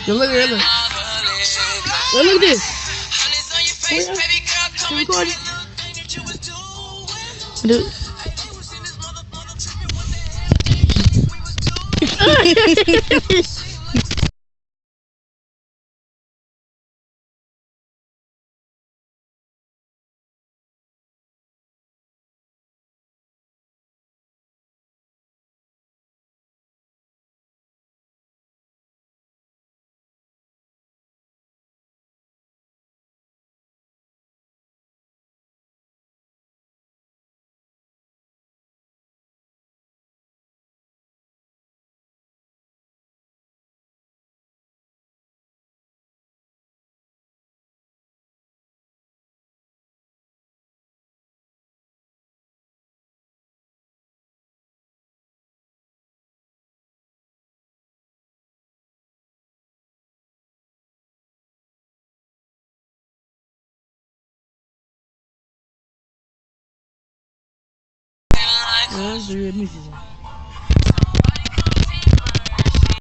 Yo, look at it. Yo, look at this. Oh, yeah. You recording? Dude. That's the real music.